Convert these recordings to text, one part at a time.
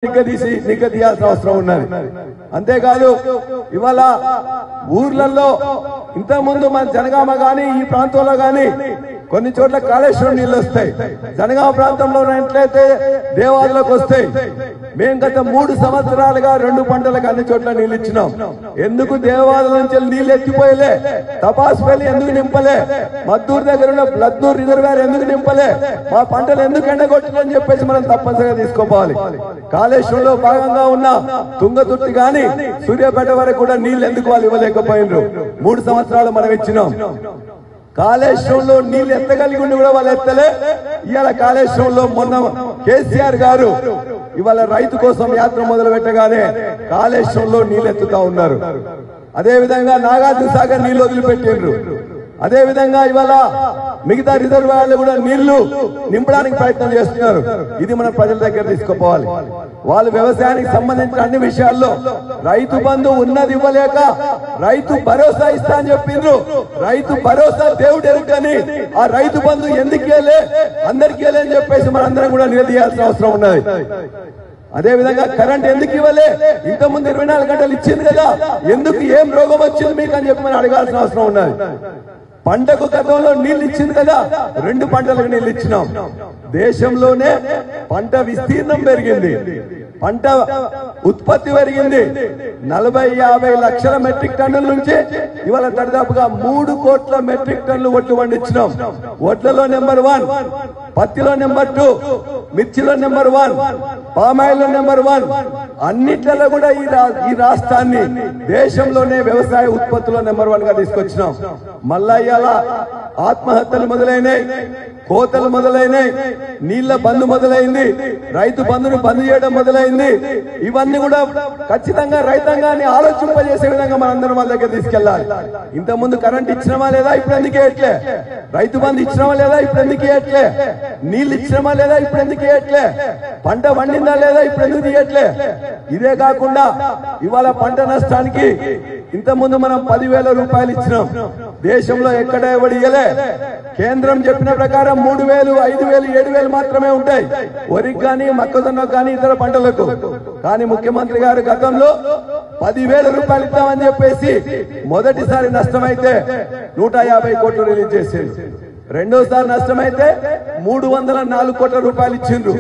నిగ్గదీయాల్సిన అవసరం ఉన్నది. అంతేకాదు ఇవాళ ఊర్లలో ఇంతకుముందు మన జనగామ గాని ఈ ప్రాంతంలో గాని కొన్ని చోట్ల కాళేశ్వరం నీళ్లు వస్తాయి. జనగామ ప్రాంతంలో ఉన్నట్లయితే దేవాలయాలకు వస్తాయి. మేము గత 3 సంవత్సరాలుగా 2 పంటలకు అన్ని చోట్ల నీళ్ళు ఇచ్చినాం. ఎందుకు దేవాలయం నుంచి నీళ్ళు ఎత్తిపోయలే? తపాసుపల్లి ఎందుకు నింపలే? మద్దూరు దగ్గర ఉన్న బ్లద్నూర్ రిజర్వేర్ ఎందుకు నింపలే? మా పంటలు ఎందుకు ఎండగొట్టిందని చెప్పేసి మనం తప్పనిసరిగా తీసుకోవాలి. కాళేశ్వరంలో భాగంగా ఉన్న తుంగతుర్తి గాని సూర్యాపేట వరకు కూడా నీళ్లు ఎందుకు వాళ్ళు ఇవ్వలేకపోయినరు? 3 సంవత్సరాలు మనం ఇచ్చినాం. కాళేశ్వరంలో నీళ్లు ఎత్తగలిగి ఉండి కూడా వాళ్ళు ఎత్తలే. ఇవాళ కాళేశ్వరంలో మొన్న కేసీఆర్ గారు ఇవాళ రైతు కోసం యాత్ర మొదలు పెట్టగానే కాళేశ్వరంలో నీళ్లు ఎత్తుతా ఉన్నారు. అదే విధంగా నాగార్జున సాగర్ నీళ్లు వదిలిపెట్టిండ్రు. అదే విధంగా ఇవాళ మిగతా రిజర్వాయర్లు కూడా నీళ్లు నింపడానికి ప్రయత్నం చేస్తున్నారు. ఇది మన ప్రజల దగ్గర తీసుకుపోవాలి. వాళ్ళు వ్యవసాయానికి సంబంధించిన అన్ని విషయాల్లో రైతు బంధు ఉన్నది ఇవ్వలేక రైతు భరోసా ఇస్తా అని చెప్పిండ్రు. రైతు భరోసా దేవుడు ఎరుకని ఆ రైతు బంధు ఎందుకేలే అందరికీ అని చెప్పేసి మనందరం కూడా నిలదీయాల్సిన అవసరం ఉన్నది. అదే విధంగా కరెంట్ ఎందుకు ఇవ్వలే? ఇంతకుముందు 24 గంటలు ఇచ్చింది కదా, ఎందుకు ఏం రోగం వచ్చింది మీకు అని చెప్పి మనం అడగాల్సిన అవసరం ఉన్నది. పంటకు గతంలో నీళ్లు ఇచ్చింది కదా, 2 పంటలకు నీళ్లు ఇచ్చినాం. దేశంలోనే పంట విస్తీర్ణం పెరిగింది, పంట ఉత్పత్తి పెరిగింది. 40-50 లక్షల మెట్రిక్ టన్నుల నుంచి ఇవాళ దాదాపుగా 3 కోట్ల మెట్రిక్ టన్నులు ఒట్లు పండించినాం. ఒట్లలో నెంబర్ 1, పత్తిలో నెంబర్ 2, మిర్చిలో నెంబర్ 1, పామాయిల్లో నెంబర్ 1. అన్నిట్లలో కూడా ఈ రాష్ట్రాన్ని దేశంలోనే వ్యవసాయ ఉత్పత్తుల్లో నెంబర్ 1 గా తీసుకొచ్చినాం. మళ్ళా ఇవాళ ఆత్మహత్యలు మొదలైనాయి, కోతలు మొదలైనాయి, నీళ్ల బంద్ మొదలైంది, రైతు బంధును బంద్ చేయడం మొదలైంది. ఇవన్నీ కూడా ఖచ్చితంగా రైతాంగాన్ని ఆలోచింపజేసే విధంగా మనందరం వాళ్ళ దగ్గర తీసుకెళ్లాలి. ఇంత ముందు కరెంట్ ఇచ్చినమా లేదా? ఇప్పుడు ఎందుకు ఇవ్వట్లే? రైతు బంధు ఇచ్చినమా లేదా? ఇప్పుడు ఎందుకు ఇవ్వట్లే? నీళ్లు ఇచ్చినమా లేదా? ఇప్పుడు ఎందుకు ఇవ్వట్లే? పంట వండిందా లేదా? ఇప్పుడు ఎందుకు ఇవ్వట్లే? ఇదే కాకుండా ఇవాళ పంట నష్టానికి ఇంత ముందు మనం 10,000 రూపాయలు ఇచ్చినాం. దేశంలో ఎక్కడ ఎవడు ఇయ్యలే. కేంద్రం చెప్పిన ప్రకారం 3,000, 5,000, 7,000 మాత్రమే ఉంటాయి వరికి కానీ మొక్కజొన్నకు కానీ ఇతర పంటలకు. కానీ ముఖ్యమంత్రి గారు గతంలో 10,000 రూపాయలు ఇద్దామని చెప్పేసి మొదటిసారి నష్టమైతే 150 కోట్లు రిలీజ్ చేసింది. రెండోసారి నష్టమైతే 304 కోట్ల రూపాయలు ఇచ్చిండ్రు.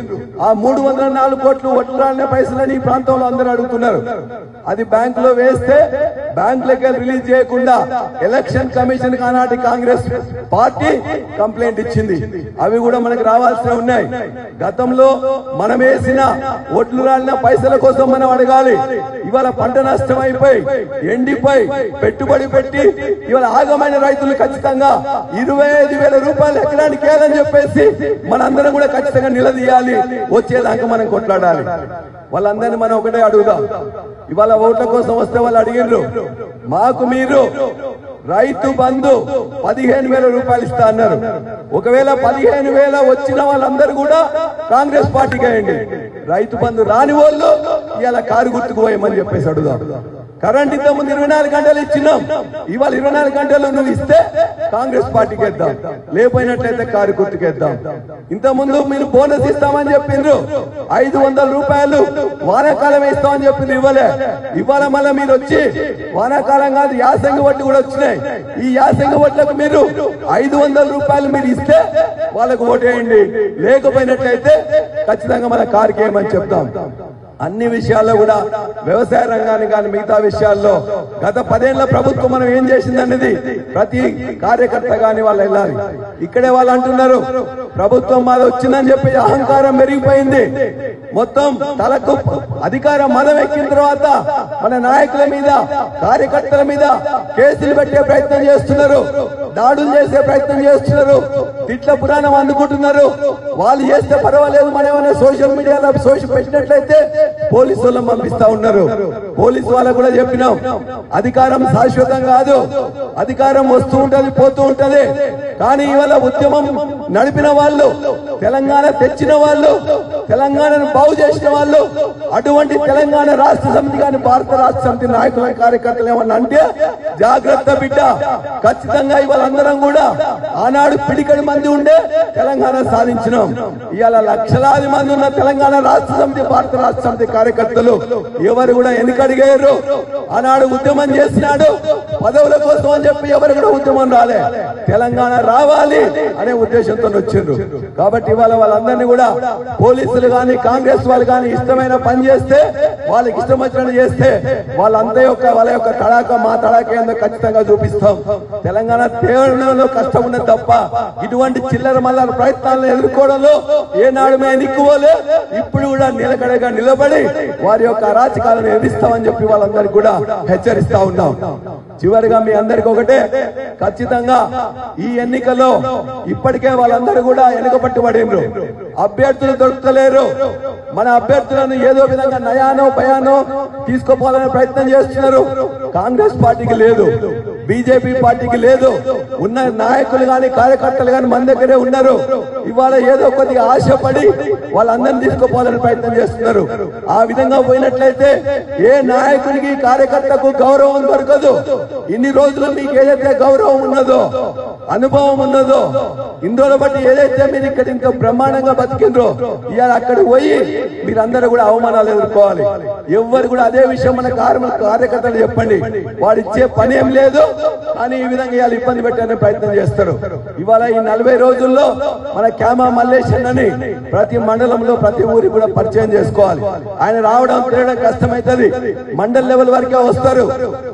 ఆ 304 కోట్లు ఒట్లాడిన పైసలని ఈ ప్రాంతంలో అందరూ అడుగుతున్నారు. అది బ్యాంకులో వేస్తే బ్యాంకులకి రిలీజ్ చేయకుండా ఎలక్షన్ కమిషన్ ఆనాటి కాంగ్రెస్ పార్టీ కంప్లైంట్ ఇచ్చింది. అవి కూడా మనకు రావాల్సి ఉన్నాయి. గతంలో మనం వేసిన ఒట్లు రాలిన పైసల కోసం మనం అడగాలి. ఇవాళ పంట నష్టం అయిపోయి ఎండిపోయి పెట్టుబడి పెట్టి ఇవాళ ఆగమైన రైతులు ఖచ్చితంగా 25,000 రూపాయలు ఎకరానికి ఏదని చెప్పేసి మనందరం కూడా ఖచ్చితంగా నిలదీయాలి. వచ్చేదాకా మనం కొట్లాడాలి. వాళ్ళందరినీ మనం ఒకటే అడుగుదాం. ఇవాళ ఓట్ల కోసం వస్తే వాళ్ళు అడిగిర్రు, మాకు మీరు రైతు బంధు 15,000 రూపాయలు ఇస్తా అన్నారు. ఒకవేళ 15,000 వచ్చిన వాళ్ళందరూ కూడా కాంగ్రెస్ పార్టీకి వేయండి. రైతు బంధు రాని వాళ్ళు ఇలా కారు గుర్తుకు పోయమని చెప్పేసి అడుగుదాం. కరెంట్ ఇంత ముందు 24 గంటలు ఇచ్చినాం. ఇవాళ 24 గంటలు నువ్వు ఇస్తే కాంగ్రెస్ పార్టీకి వేద్దాం, లేకపోయినట్లయితే కారు గుర్తుకేద్దాం. ఇంత ముందు మీరు బోనస్ ఇస్తామని చెప్పిండ్రు, 500 రూపాయలు వానాకాలం ఇస్తామని చెప్పింది, ఇవ్వలే. ఇవాళ మళ్ళీ మీరు వచ్చి వానాకాలం కాదు యాసంగి వడ్లు కూడా వచ్చినాయి. ఈ యాసంగి వడ్లకు మీరు 500 రూపాయలు మీరు ఇస్తే వాళ్ళకు ఓటేయండి, లేకపోయినట్లయితే ఖచ్చితంగా మన కారుకి ఏమని చెప్తాం. అన్ని విషయాల్లో కూడా వ్యవసాయ రంగాన్ని కానీ మిగతా విషయాల్లో గత 10 ఏళ్ల ప్రభుత్వం మనం ఏం చేసిందనేది ప్రతి కార్యకర్త గాని వాళ్ళు వెళ్ళాలి. ఇక్కడే వాళ్ళు అంటున్నారు ప్రభుత్వం మాది వచ్చిందని చెప్పి అహంకారం పెరిగిపోయింది. మొత్తం తలకు అధికారం మదం ఎక్కిన తర్వాత మన నాయకుల మీద కార్యకర్తల మీద కేసులు పెట్టే ప్రయత్నం చేస్తున్నారు, దాడులు చేసే ప్రయత్నం చేస్తున్నారు, తిట్ల పురాణం అందుకుంటున్నారు. వాళ్ళు చేస్తే పర్వాలేదు, మనం ఏమైనా సోషల్ మీడియాలో పెట్టినట్లయితే పోలీసు వాళ్ళని పంపిస్తా ఉన్నారు. పోలీసు వాళ్ళకు కూడా చెప్పినాం, అధికారం శాశ్వతం కాదు, అధికారం వస్తూ ఉంటది పోతూ ఉంటది. కానీ ఇవాళ ఉద్యమం నడిపిన వాళ్ళు, తెలంగాణ తెచ్చిన వాళ్ళు, తెలంగాణను బాగు చేసిన వాళ్ళు, అటువంటి తెలంగాణ రాష్ట్ర సమితి కానీ భారత రాష్ట్ర సమితి నాయకుల కార్యకర్తలు ఏమన్నా అంటే జాగ్రత్త బిడ్డ. ఖచ్చితంగా ఇవాళ అందరం కూడా ఆనాడు పిడికడి మంది ఉండే తెలంగాణ సాధించినాం. ఇవాళ లక్షలాది మంది ఉన్న తెలంగాణ రాష్ట్ర సమితి భారత రాష్ట్ర సమితి సమితి కార్యకర్తలు ఎవరు కూడా వెనుకడిగారు. ఆనాడు ఉద్యమం చేసినాడు పదవుల కోసం అని చెప్పి ఎవరు కూడా ఉద్యమం రాలే. తెలంగాణ రావాలి అనే ఉద్దేశంతో వచ్చిండ్రు. కాబట్టి ఇవాళ వాళ్ళందరినీ కూడా పోలీసులు గాని కాంగ్రెస్ వాళ్ళు గాని ఇష్టమైన పని చేస్తే వాళ్ళకి ఇష్టం వచ్చినట్టు చేస్తే వాళ్ళ యొక్క తడాక మా తడాక ఏందో ఖచ్చితంగా చూపిస్తాం. తెలంగాణ తేవడంలో కష్టం ఉన్నది తప్ప ఇటువంటి చిల్లర మల్లర ప్రయత్నాలను ఎదుర్కోవడంలో ఏనాడు మేము నిక్కువలే. ఇప్పుడు కూడా నిలకడగా నిలబడి వారి యొక్క అరాచకాలను ఎదిరిస్తామని చెప్పి వాళ్ళందరికీ కూడా హెచ్చరిస్తా ఉన్నాం. చివరిగా మీ అందరికి ఒకటే, ఖచ్చితంగా ఈ ఎన్నికల్లో ఇప్పటికే వాళ్ళందరూ కూడా వెనుకబట్టుబడినరు. అభ్యర్థులు దొరకలేరు. మన అభ్యర్థులను ఏదో విధంగా నయానో భయానో తీసుకోపోవాలనే ప్రయత్నం చేస్తున్నారు. కాంగ్రెస్ పార్టీకి లేదు, బీజేపీ పార్టీకి లేదు. ఉన్న నాయకులు గాని కార్యకర్తలు గాని మన దగ్గరే ఉన్నారు. ఇవాళ ఏదో కొద్దిగా ఆశపడి వాళ్ళందరినీ తీసుకోపోవాలని ప్రయత్నం చేస్తున్నారు. ఆ విధంగా పోయినట్లయితే ఏ నాయకుడికి కార్యకర్తకు గౌరవం దొరకదు. ఇన్ని రోజులు మీకు ఏదైతే గౌరవం ఉన్నదో అనుభవం ఉన్నదో ఇందులో బట్టి ఏదైతే మీరు ఇక్కడ ఇంకా బ్రహ్మాండంగా బతికిండ్రో ఇవాళ అక్కడ పోయి మీరందరూ కూడా అవమానాలు ఎదుర్కోవాలి. ఎవ్వరు కూడా అదే విషయం మన కార్యకర్తలు చెప్పండి. వాడు ఇచ్చే పని ఏం లేదు, కానీ ఈ విధంగా ఇవాళ ఇబ్బంది పెట్టే ప్రయత్నం చేస్తారు. ఇవాళ ఈ 40 రోజుల్లో మన క్యామా మల్లేశన్ అని ప్రతి మండలంలో ప్రతి ఊరి కూడా పరిచయం చేసుకోవాలి. ఆయన రావడం తిరగడం కష్టమైతుంది. మండల లెవెల్ వరకే వస్తారు.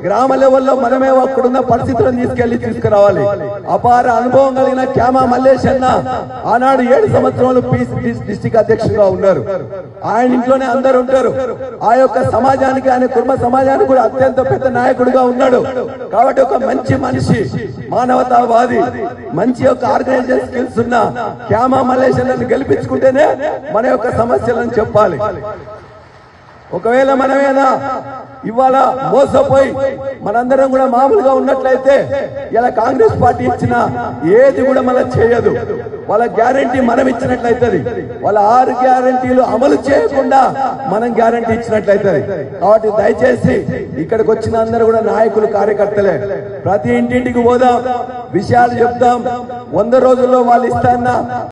గ్రామ లెవెల్లో మనమే అక్కడున్న పరిస్థితులను తీసుకురావాలి. అపార అనుభవం కలిగిన క్యామా మల్లేశన్న ఆనాడు 7 సంవత్సరాలు డిస్ట్రిక్ట్ అధ్యక్షుడిగా ఉన్నారు. ఆయన ఇంట్లోనే అందరు ఉంటారు. ఆ యొక్క సమాజానికి ఆయన కుటుంబ సమాజానికి కూడా అత్యంత పెద్ద నాయకుడిగా ఉన్నాడు. కాబట్టి ఒక మంచి మనిషి, మానవతావాది, మంచి యొక్క ఆర్గనైజేషన్ స్కిల్స్ ఉన్న క్యామా మల్లేశన్నను గెలిపించుకుంటేనే మన యొక్క సమస్యలను చెప్పాలి. ఒకవేళ మనమేనా ఇవాళ మోసపోయి మనందరం కూడా మామూలుగా ఉన్నట్లయితే ఇలా కాంగ్రెస్ పార్టీ ఇచ్చిన ఏది కూడా మనం చేయదు. వాళ్ళ గ్యారంటీ మనం ఇచ్చినట్లయితది. వాళ్ళ 6 గ్యారంటీలు అమలు చేయకుండా మనం గ్యారంటీ ఇచ్చినట్లయితది. కాబట్టి దయచేసి ఇక్కడికి వచ్చిన అందరూ కూడా నాయకులు కార్యకర్తలే. ప్రతి ఇంటింటికి పోదాం, విషయాలు చెప్తాం. 100 రోజుల్లో వాళ్ళు ఇస్తారన్న